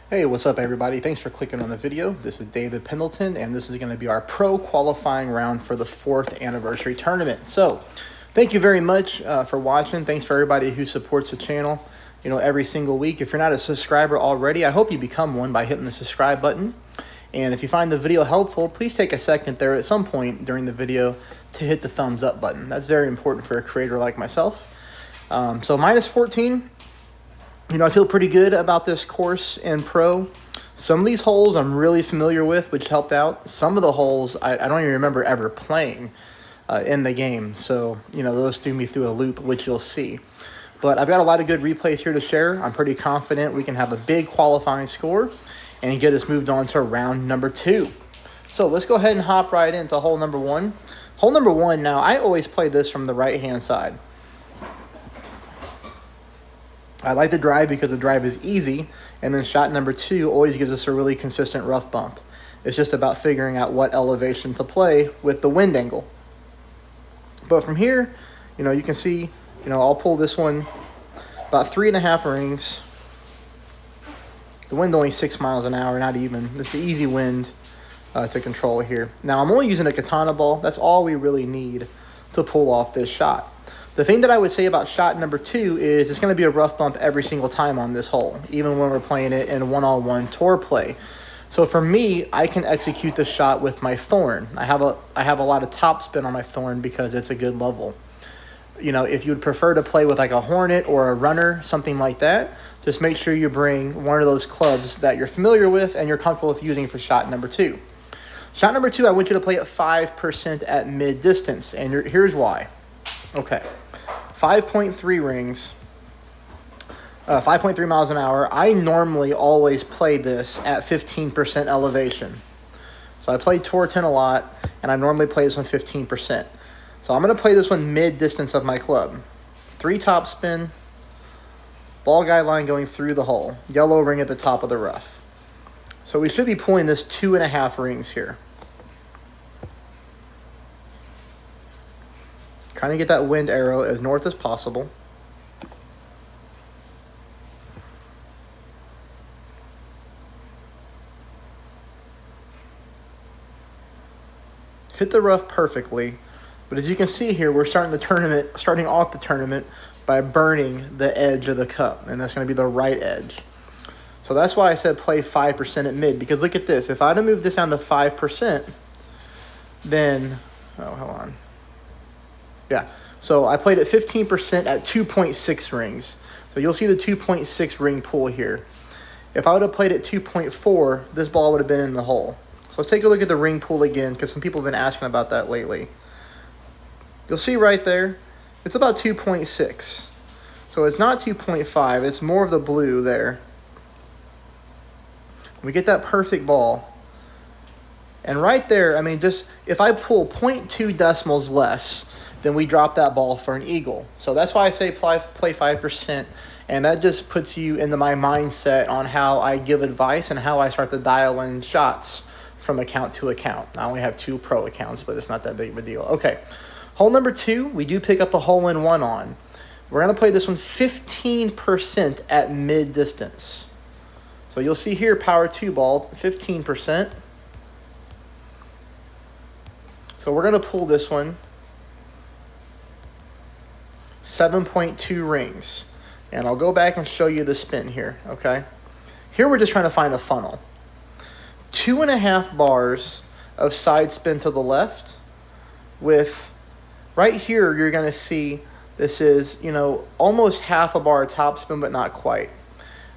Hey, what's up everybody? Thanks for clicking on the video. This is David Pendleton, and this is going to be our pro qualifying round for the 4th anniversary tournament. So, thank you very much for watching. Thanks for everybody who supports the channel, every single week. If you're not a subscriber already, I hope you become one by hitting the subscribe button. And if you find the video helpful, please take a second there at some point during the video to hit the thumbs up button. That's very important for a creator like myself. So minus 14. I feel pretty good about this course in pro. Some of these holes I'm really familiar with, which helped out. Some of the holes I don't even remember ever playing in the game. So, those threw me through a loop, which you'll see. But I've got a lot of good replays here to share. I'm pretty confident we can have a big qualifying score and get us moved on to round number 2. So let's go ahead and hop right into hole number 1. Hole number 1, now I always play this from the right-hand side. I like the drive because the drive is easy, and then shot number 2 always gives us a really consistent rough bump. It's just about figuring out what elevation to play with the wind angle. But from here, you can see, I'll pull this one about 3.5 rings. The wind only 6 miles an hour, not even. This is easy wind to control here. Now, I'm only using a katana ball. That's all we really need to pull off this shot. The thing that I would say about shot number 2 is it's going to be a rough bump every single time on this hole, even when we're playing it in one-on-one tour play. So for me, I can execute the shot with my thorn. I have a lot of topspin on my thorn because it's a good level. If you would prefer to play with like a hornet or a runner, something like that, just make sure you bring one of those clubs that you're familiar with and you're comfortable with using for shot number 2. Shot number 2, I want you to play at 5% at mid-distance, and here's why. Okay. 5.3 rings, 5.3 miles an hour. I normally always play this at 15% elevation. So I play Tour 10 a lot, and I normally play this one 15%. So I'm going to play this one mid-distance of my club. 3 top spin, ball guide line going through the hole, yellow ring at the top of the rough. So we should be pulling this 2.5 rings here. Trying to get that wind arrow as north as possible. Hit the rough perfectly. But as you can see here, we're starting off the tournament by burning the edge of the cup. And that's going to be the right edge. So that's why I said play 5% at mid. Because look at this. If I'd have moved this down to 5%, then... Oh, hold on. Yeah, so I played at 15% at 2.6 rings. So you'll see the 2.6 ring pull here. If I would have played at 2.4, this ball would have been in the hole. So let's take a look at the ring pull again, because some people have been asking about that lately. You'll see right there, it's about 2.6. So it's not 2.5, it's more of the blue there. We get that perfect ball. And right there, just if I pull 0.2 decimals less, then we drop that ball for an eagle. So that's why I say play 5%, and that just puts you into my mindset on how I give advice and how I start to dial in shots from account to account. I only have 2 pro accounts, but it's not that big of a deal. Okay, hole number 2, we do pick up a hole-in-one on. We're going to play this one 15% at mid-distance. So you'll see here, power 2 ball, 15%. So we're going to pull this one 7.2 rings. And I'll go back and show you the spin here, okay? Here we're just trying to find a funnel. 2.5 bars of side spin to the left with, right here you're going to see this is, almost half a bar top spin, but not quite.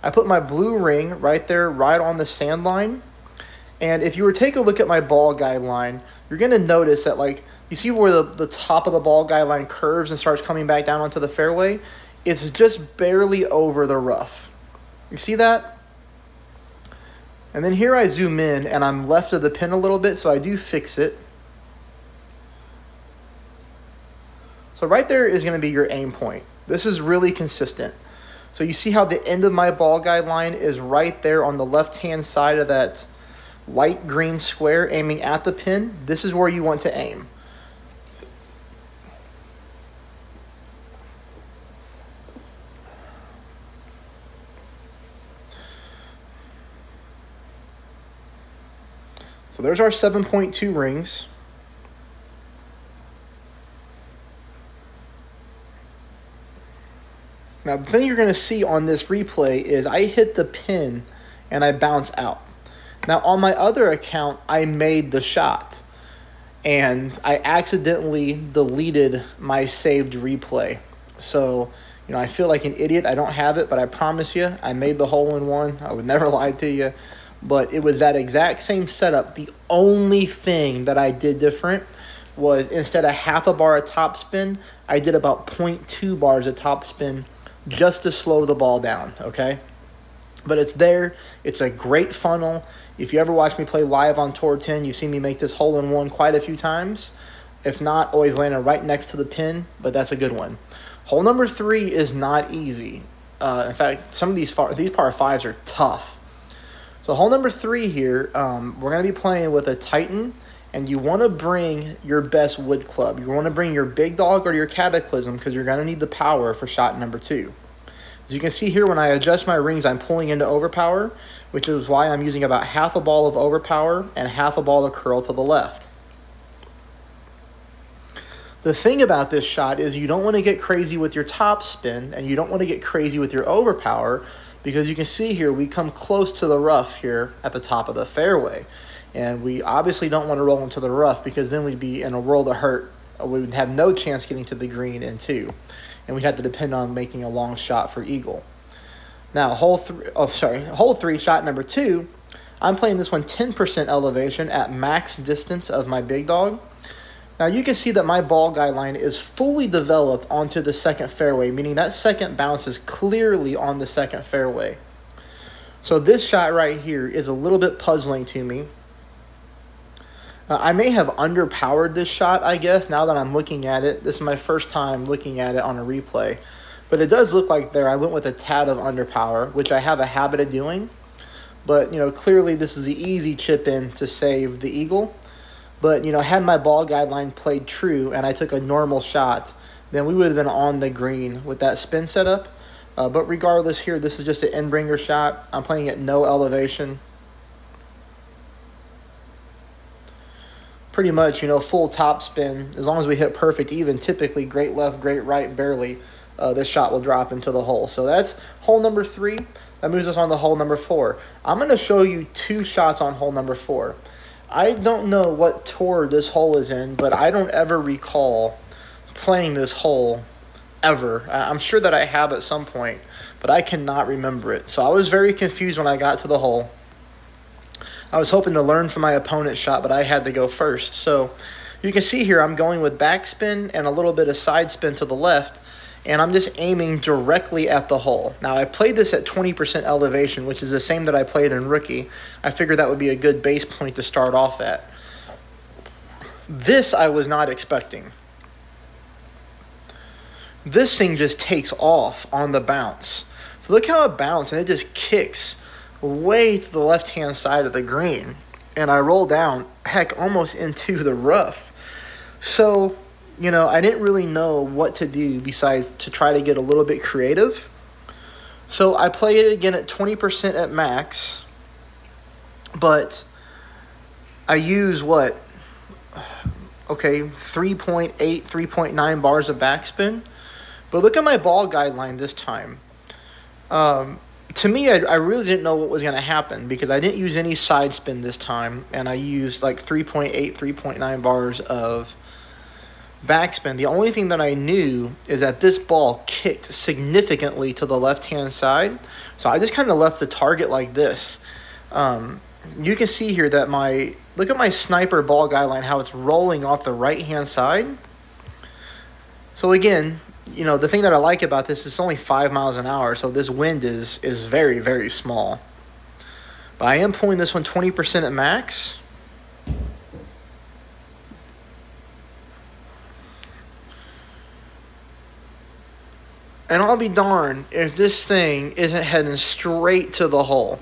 I put my blue ring right there, right on the sand line. And if you were to take a look at my ball guide line, you're going to notice that, you see where the top of the ball guide line curves and starts coming back down onto the fairway? It's just barely over the rough. You see that? And then here I zoom in, and I'm left of the pin a little bit, so I do fix it. So right there is going to be your aim point. This is really consistent. So you see how the end of my ball guide line is right there on the left-hand side of that light green square aiming at the pin? This is where you want to aim. So there's our 7.2 rings. Now, the thing you're going to see on this replay is I hit the pin and I bounce out. Now, on my other account, I made the shot and I accidentally deleted my saved replay. So, I feel like an idiot. I don't have it, but I promise you, I made the hole-in-one. I would never lie to you. But it was that exact same setup. The only thing that I did different was instead of half a bar of topspin, I did about 0.2 bars of topspin just to slow the ball down, okay? But it's there. It's a great funnel. If you ever watch me play live on Tour 10, you've seen me make this hole-in-one quite a few times. If not, always landing right next to the pin, but that's a good one. Hole number 3 is not easy. In fact, some of these par 5s are tough. So hole number 3 here, we're going to be playing with a Titan, and you want to bring your best wood club. You want to bring your big dog or your Cataclysm because you're going to need the power for shot number 2. As you can see here, when I adjust my rings, I'm pulling into overpower, which is why I'm using about half a ball of overpower and half a ball of curl to the left. The thing about this shot is you don't want to get crazy with your top spin and you don't want to get crazy with your overpower because you can see here we come close to the rough here at the top of the fairway. And we obviously don't want to roll into the rough because then we'd be in a world of hurt. We would have no chance getting to the green in 2. And we'd have to depend on making a long shot for eagle. Now, hole 3, shot number 2, I'm playing this one 10% elevation at max distance of my big dog. Now you can see that my ball guideline is fully developed onto the second fairway, meaning that second bounce is clearly on the second fairway. So this shot right here is a little bit puzzling to me. I may have underpowered this shot, I guess, now that I'm looking at it. This is my first time looking at it on a replay. But it does look like there I went with a tad of underpower, which I have a habit of doing. But, clearly this is the easy chip in to save the eagle. But, had my ball guideline played true and I took a normal shot, then we would have been on the green with that spin setup. But regardless here, this is just an end-bringer shot. I'm playing at no elevation. Pretty much, full top spin. As long as we hit perfect even, typically great left, great right, barely, this shot will drop into the hole. So that's hole number 3. That moves us on to hole number 4. I'm going to show you 2 shots on hole number 4. I don't know what tour this hole is in, but I don't ever recall playing this hole ever. I'm sure that I have at some point, but I cannot remember it. So I was very confused when I got to the hole. I was hoping to learn from my opponent's shot, but I had to go first. So you can see here I'm going with backspin and a little bit of side spin to the left, and I'm just aiming directly at the hole. Now, I played this at 20% elevation, which is the same that I played in rookie. I figured that would be a good base point to start off at. This I was not expecting. This thing just takes off on the bounce. So look how it bounced, and it just kicks way to the left-hand side of the green. And I roll down, heck, almost into the rough. So, I didn't really know what to do besides to try to get a little bit creative. So I played it again at 20% at max. But I use 3.8, 3.9 bars of backspin. But look at my ball guideline this time. To me, I really didn't know what was going to happen because I didn't use any side spin this time. And I used 3.8, 3.9 bars of backspin. The only thing that I knew is that this ball kicked significantly to the left-hand side. So I just kind of left the target like this. You can see here that look at my sniper ball guideline, how it's rolling off the right-hand side. So again, the thing that I like about this is it's only 5 miles an hour, so this wind is very, very small. But I am pulling this one 20% at max. And I'll be darned if this thing isn't heading straight to the hole.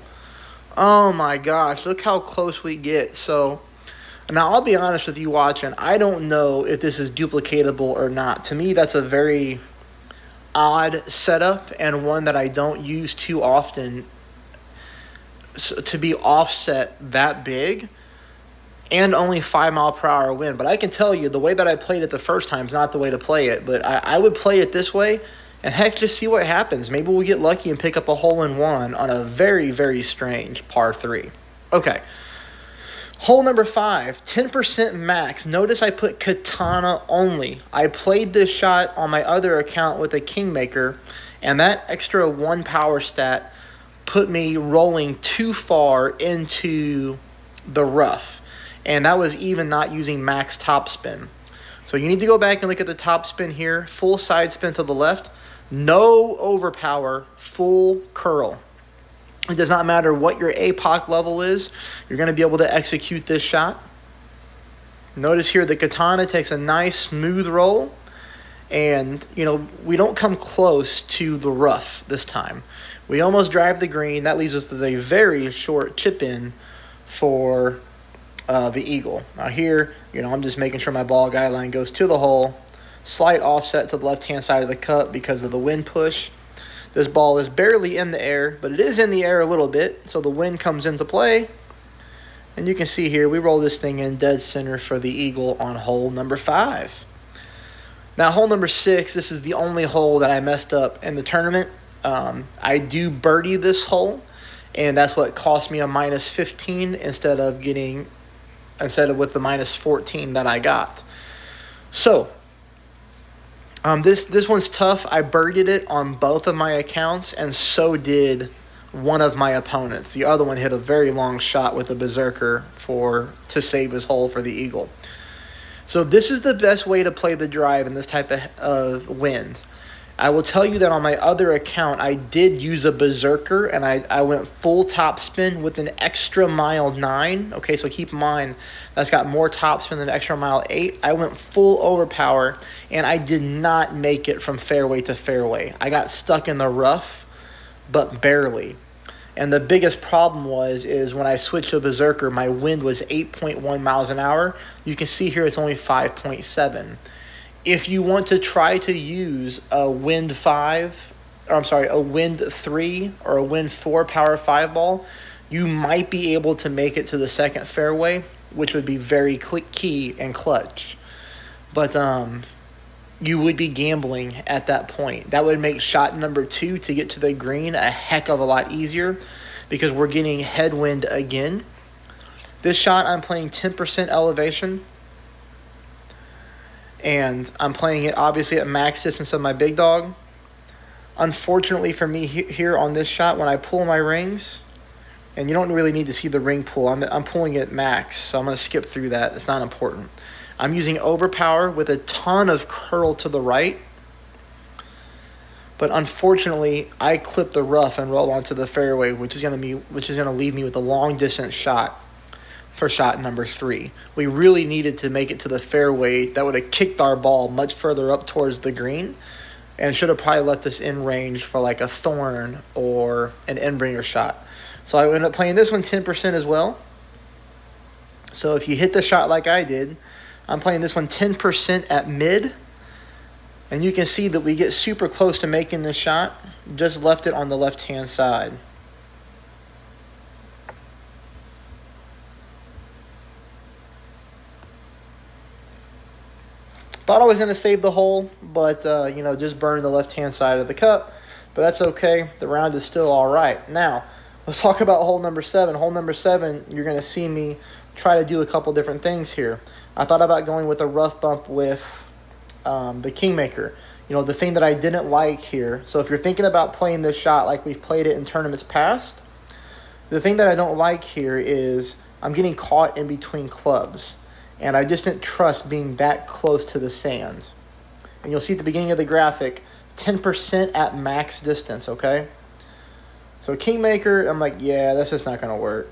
Oh my gosh, look how close we get. So, now I'll be honest with you watching. I don't know if this is duplicatable or not. To me, that's a very odd setup and one that I don't use too often to be offset that big. and only 5 mile per hour wind. But I can tell you, the way that I played it the first time is not the way to play it. But I would play it this way, and heck, just see what happens. Maybe we'll get lucky and pick up a hole-in-one on a very, very strange par 3. Okay. Hole number 5, 10% max. Notice I put katana only. I played this shot on my other account with a Kingmaker, and that extra 1 power stat put me rolling too far into the rough. And that was even not using max topspin. So you need to go back and look at the topspin here. Full side spin to the left. No overpower, full curl. It does not matter what your APOC level is. You're going to be able to execute this shot. Notice here the katana takes a nice smooth roll. And, you know, we don't come close to the rough this time. We almost drive the green. That leaves us with a very short chip in for the eagle. Now here, you know, I'm just making sure my ball guideline goes to the hole. Slight offset to the left-hand side of the cup because of the wind push. This ball is barely in the air, but it is in the air a little bit, so the wind comes into play. And you can see here, we roll this thing in dead center for the eagle on hole number 5. Now, hole number 6, this is the only hole that I messed up in the tournament. I do birdie this hole, and that's what cost me a minus 15 instead of with the minus 14 that I got. So, this one's tough. I birdied it on both of my accounts, and so did one of my opponents. The other one hit a very long shot with a berserker to save his hole for the eagle. So this is the best way to play the drive in this type of wind. I will tell you that on my other account, I did use a berserker, and I went full topspin with an extra mile 9. Okay, so keep in mind, that's got more topspin than an extra mile 8. I went full overpower, and I did not make it from fairway to fairway. I got stuck in the rough, but barely. And the biggest problem is when I switched to berserker, my wind was 8.1 miles an hour. You can see here it's only 5.7. If you want to try to use a wind 3 or a wind 4 power 5 ball, you might be able to make it to the second fairway, which would be very key and clutch. But you would be gambling at that point. That would make shot number 2 to get to the green a heck of a lot easier because we're getting headwind again. This shot, I'm playing 10% elevation. And I'm playing it obviously at max distance of my big dog. Unfortunately for me here on this shot, when I pull my rings, and you don't really need to see the ring pull, I'm pulling it max, so I'm going to skip through that. It's not important. I'm using overpower with a ton of curl to the right. But unfortunately, I clip the rough and roll onto the fairway, which is going to leave me with a long distance shot for shot number 3. We really needed to make it to the fairway. That would have kicked our ball much further up towards the green and should have probably left us in range for like a thorn or an end-bringer shot. So I ended up playing this one 10% as well. So if you hit the shot like I did, I'm playing this one 10% at mid. And you can see that we get super close to making this shot. Just left it on the left-hand side. Thought I was going to save the hole, but, just burned the left-hand side of the cup. But that's okay. The round is still all right. Now, let's talk about hole number 7. Hole number 7, you're going to see me try to do a couple different things here. I thought about going with a rough bump with the Kingmaker. The thing that I didn't like here. So if you're thinking about playing this shot like we've played it in tournaments past, the thing that I don't like here is I'm getting caught in between clubs. And I just didn't trust being that close to the sand. And you'll see at the beginning of the graphic, 10% at max distance, okay? So Kingmaker, I'm like, yeah, that's just not going to work.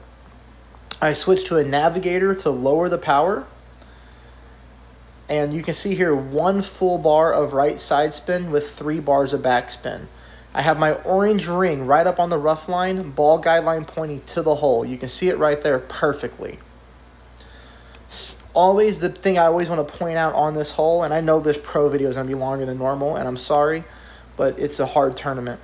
I switched to a Navigator to lower the power. And you can see here 1 full bar of right side spin with 3 bars of backspin. I have my orange ring right up on the rough line, ball guideline pointing to the hole. You can see it right there perfectly. Always the thing I always want to point out on this hole, and I know this pro video is going to be longer than normal, and I'm sorry, but it's a hard tournament.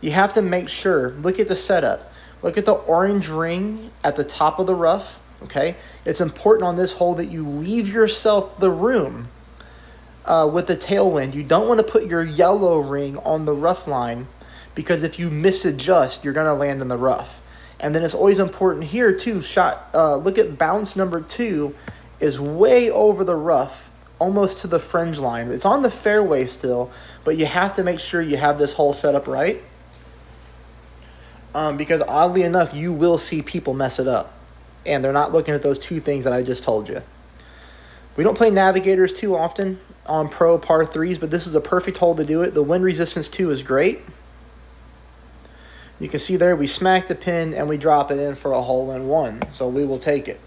You have to make sure, look at the setup. Look at the orange ring at the top of the rough. Okay, it's important on this hole that you leave yourself the room with the tailwind. You don't want to put your yellow ring on the rough line, because if you misadjust, you're going to land in the rough. And then it's always important here too. Look at bounce number 2 is way over the rough, almost to the fringe line. It's on the fairway still, but you have to make sure you have this hole set up right. Because oddly enough, you will see people mess it up, and they're not looking at those 2 things that I just told you. We don't play navigators too often on pro par 3s, but this is a perfect hole to do it. The wind resistance 2 is great. You can see there we smack the pin and we drop it in for a hole-in-one, so we will take it.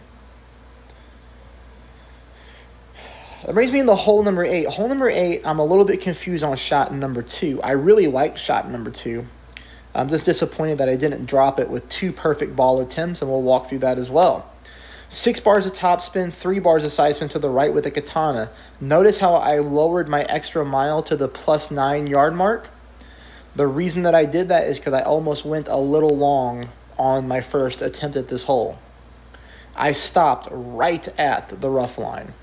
That brings me into hole number 8. Hole number 8, I'm a little bit confused on shot number 2. I really like shot number 2. I'm just disappointed that I didn't drop it with 2 perfect ball attempts, and we'll walk through that as well. 6 bars of topspin, 3 bars of side spin to the right with a katana. Notice how I lowered my extra mile to the +9 yard mark. The reason that I did that is because I almost went a little long on my first attempt at this hole. I stopped right at the rough line.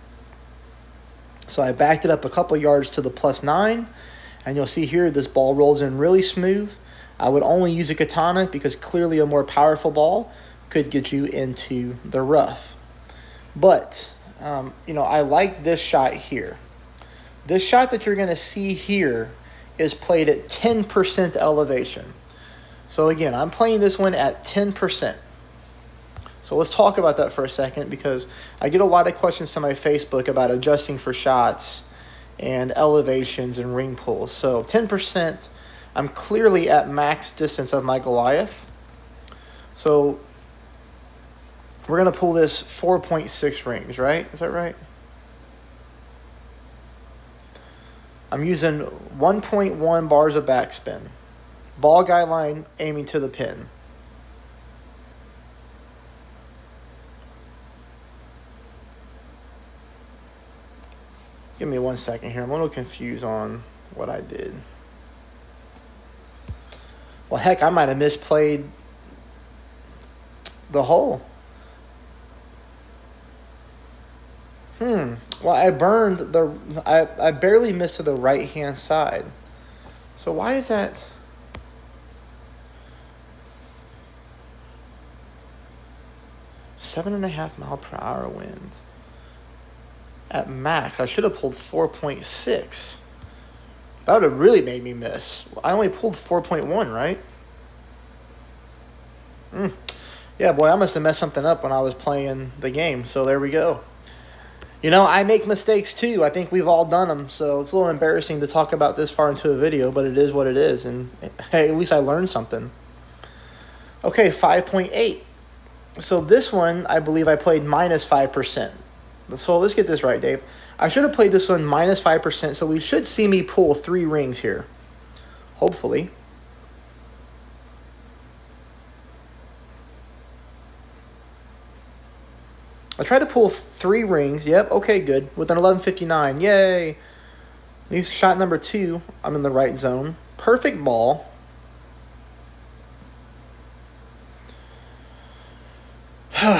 So I backed it up a couple yards to the +9, and you'll see here this ball rolls in really smooth. I would only use a katana because clearly a more powerful ball could get you into the rough. But, I like this shot here. This shot that you're going to see here is played at 10% elevation. So again, I'm playing this one at 10%. So let's talk about that for a second, because I get a lot of questions to my Facebook about adjusting for shots and elevations and ring pulls. So 10%, I'm clearly at max distance of my Goliath. So we're going to pull this 4.6 rings, right? Is that right? I'm using 1.1 bars of backspin. Ball guideline aiming to the pin. Give me 1 second here. I'm a little confused on what I did. Well, heck, I might have misplayed the hole. Well, I burned I barely missed to the right-hand side. So why is that? Seven and a half mile per hour wind. At max, I should have pulled 4.6. That would have really made me miss. I only pulled 4.1, right? Yeah, boy, I must have messed something up when I was playing the game. So there we go. I make mistakes too. I think we've all done them. So it's a little embarrassing to talk about this far into a video, but it is what it is. And hey, at least I learned something. Okay, 5.8. So this one, I believe I played -5%. So let's get this right, Dave. I should have played this one -5%, so we should see me pull 3 rings here. Hopefully. I tried to pull 3 rings. Yep, okay, good. With an 11.59. Yay. These shot number 2. I'm in the right zone. Perfect ball.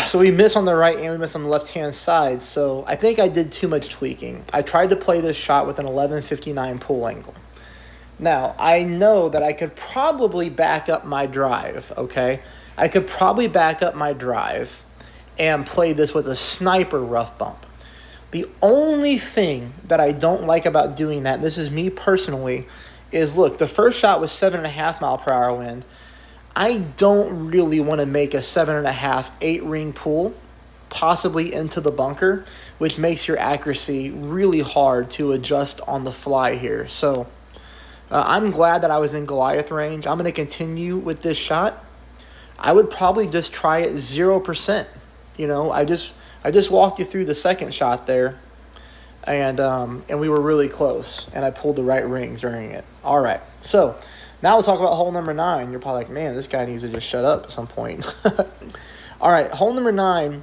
So we miss on the right and we miss on the left-hand side. So I think I did too much tweaking. I tried to play this shot with an 11.59 pull angle. Now, I know that I could probably back up my drive, okay? I could probably back up my drive and play this with a sniper rough bump. The only thing that I don't like about doing that, and this is me personally, is look, the first shot was 7.5 mile per hour wind. I don't really want to make a 7.5, 8 ring pull, possibly into the bunker, which makes your accuracy really hard to adjust on the fly here. So I'm glad that I was in Goliath range. I'm going to continue with this shot. I would probably just try it 0%. I just walked you through the second shot there, and we were really close, and I pulled the right rings during it. All right, so now we'll talk about hole number 9. You're probably like, man, this guy needs to just shut up at some point. All right, hole number 9,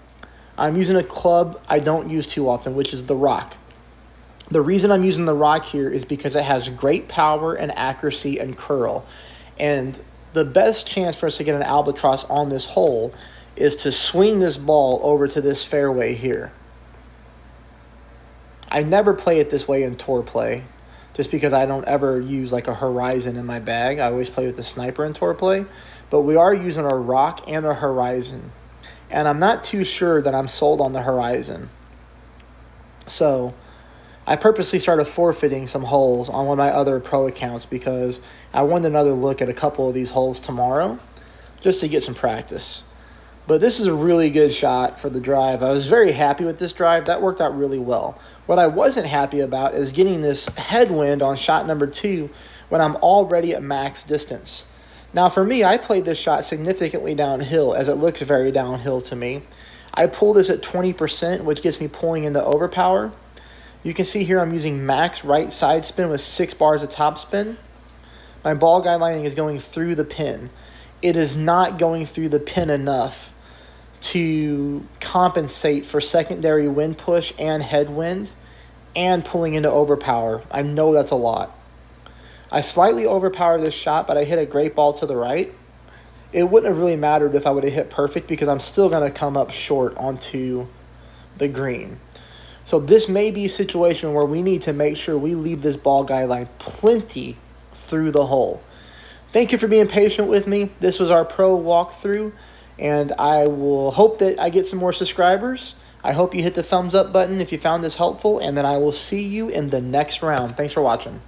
I'm using a club I don't use too often, which is the Rock. The reason I'm using the Rock here is because it has great power and accuracy and curl. And the best chance for us to get an albatross on this hole is to swing this ball over to this fairway here. I never play it this way in tour play, just because I don't ever use like a horizon in my bag. I always play with the sniper in tour play, but we are using our rock and our horizon. And I'm not too sure that I'm sold on the horizon. So I purposely started forfeiting some holes on one of my other pro accounts because I wanted another look at a couple of these holes tomorrow just to get some practice. But this is a really good shot for the drive. I was very happy with this drive. That worked out really well. What I wasn't happy about is getting this headwind on shot number 2 when I'm already at max distance. Now for me, I played this shot significantly downhill, as it looks very downhill to me. I pull this at 20%, which gets me pulling into overpower. You can see here I'm using max right side spin with 6 bars of top spin. My ball guide lining is going through the pin. It is not going through the pin enough to compensate for secondary wind push and headwind and pulling into overpower. I know that's a lot. I slightly overpowered this shot, but I hit a great ball to the right. It wouldn't have really mattered if I would have hit perfect because I'm still going to come up short onto the green. So this may be a situation where we need to make sure we leave this ball guideline plenty through the hole. Thank you for being patient with me. This was our pro walkthrough, and I will hope that I get some more subscribers. I hope you hit the thumbs up button if you found this helpful, and then I will see you in the next round. Thanks for watching.